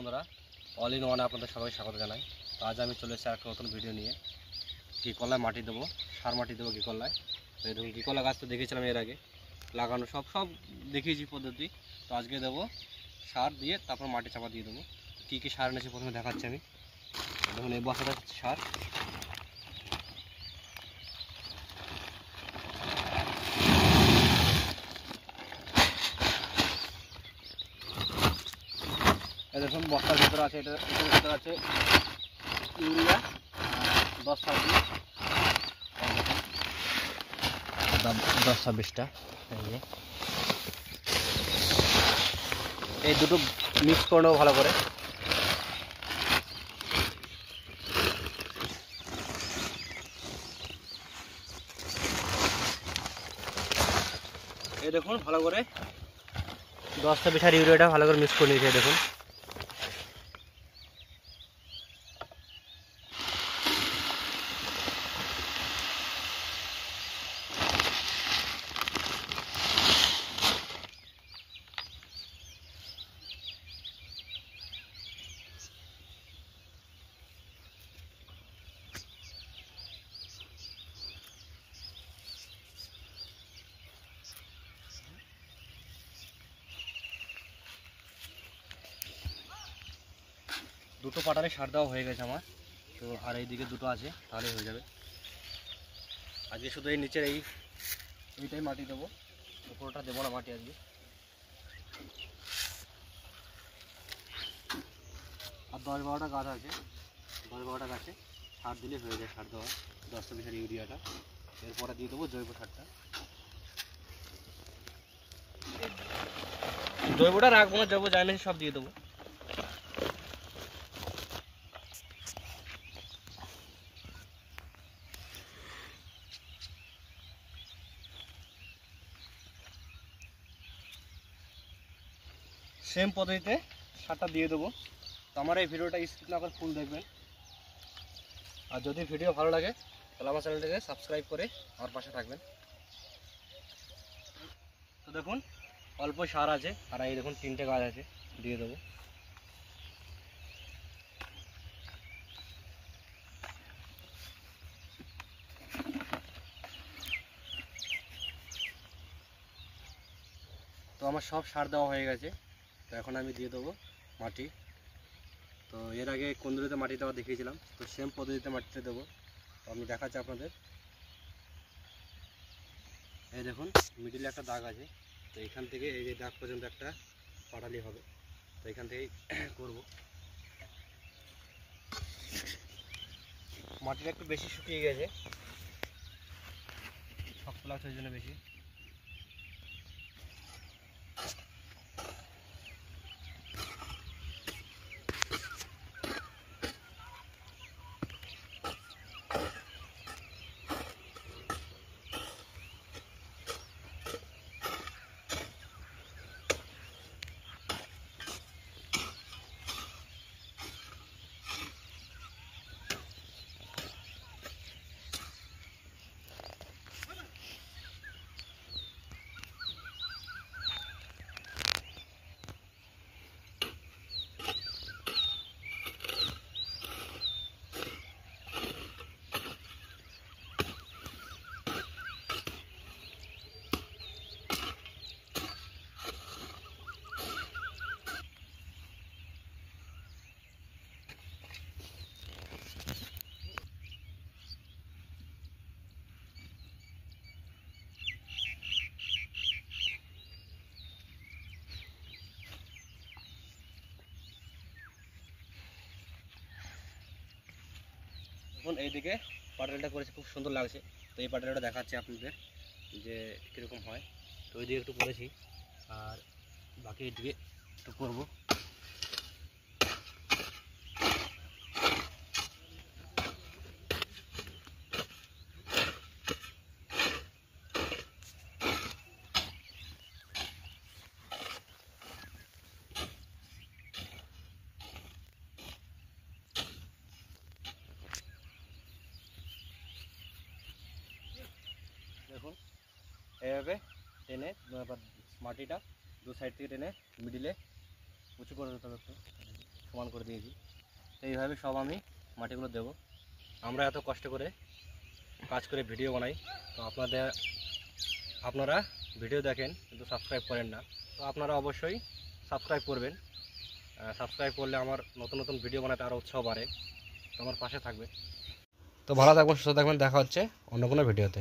বন্ধুরা, all in ওয়ানে আপনাদের সবাই স্বাগত জানাই। তো আজ আমি চলে এসেছি একটা নতুন ভিডিও নিয়ে। গিকলায় মাটি দেবো, সার মাটি দেবো গিকলায়। তো এই দেখুন, গিকলা গাছ তো দেখেছিলাম এর আগে লাগানো, সব দেখিয়েছি পদ্ধতি। তো আজকে দেবো সার দিয়ে, তারপর মাটি চাপা দিয়ে দেবো। কী কী সার এনেছি প্রথমে দেখাচ্ছি আমি। দেখুন এই বস্তাটা সার, এই দেখুন বস্তার ভিতরে আছে, এটার ভিতরে আছে ইউরিয়া 10-26টা। এই দুটো মিক্স করে নেবো ভালো করে। এই দেখুন ভালো করে 10-26 ইউরিয়াটা ভালো করে মিক্স করে নিয়েছে। দেখুন দুটো পাটারে সার দেওয়া হয়ে গেছে আমার। তো আর এইদিকে দুটো আছে, তাহলেই হয়ে যাবে। আজকে শুধু এই নিচের এইটাই মাটি দেবো, উপরটা দেবো না মাটি আজকে। আর 10-12টা গাছ আছে, 10-12টা গাছে সার দিলে হয়ে যায় সার দেওয়া। 10-20 ইউরিয়াটা, এরপরে দিয়ে দেবো জৈব সারটা। জৈবটা রাখবো না, জৈব যায় না সব দিয়ে দেবো। সেম পদ্ধতিতে সারটা দিয়ে দেবো। তো আমার এই ভিডিওটা স্কিপ না করে ফুল দেখবেন। আর যদি ভিডিও ভালো লাগে তাহলে আমার চ্যানেলটাকে সাবস্ক্রাইব করে আমার পাশে থাকবেন। তো দেখুন অল্প সার আছে, আর এই দেখুন 3টে গাছ আছে, দিয়ে দেবো। তো আমার সব সার দেওয়া হয়ে গেছে। তো এখন আমি দিয়ে দেবো মাটি। তো এর আগে কুন্দুরিতে মাটি দেওয়া দেখিয়েছিলাম, তো সেম পদ্ধতিতে মাটিতে দেবো। তো আমি দেখাচ্ছি আপনাদের। এই দেখুন মিডিলে একটা দাগ আছে, তো এখান থেকে এই যে দাগ পর্যন্ত একটা পাটালি হবে। তো এখান থেকেই করবো। মাটিটা একটু বেশি শুকিয়ে গেছে, শক্ত লাগছে ওই জন্য বেশি। দেখুন এইদিকে পাটালিটা করেছে, খুব সুন্দর লাগছে। তো এই পাটালিটা দেখাচ্ছি আপনাদের যে কীরকম হয়। তো ওইদিকে একটু করেছি, আর বাকি এইদিকে একটু করবো। দেখুন এইভাবে টেনে মাটিটা দু সাইড থেকে টেনে মিডিলে উঁচু করে দিতে হবে একটু। সমান করে দিয়েছি। তো এইভাবে সব আমি মাটিগুলো দেবো। আমরা এত কষ্ট করে কাজ করে ভিডিও বানাই, তো আপনারা ভিডিও দেখেন কিন্তু সাবস্ক্রাইব করেন না। তো আপনারা অবশ্যই সাবস্ক্রাইব করবেন। সাবস্ক্রাইব করলে আমার নতুন নতুন ভিডিও বানাতে আরও উৎসাহ বাড়ে। তো আমার পাশে থাকবে। তো ভালো থাকবেন, সুস্থ থাকবেন, দেখা হচ্ছে অন্য কোনো ভিডিওতে।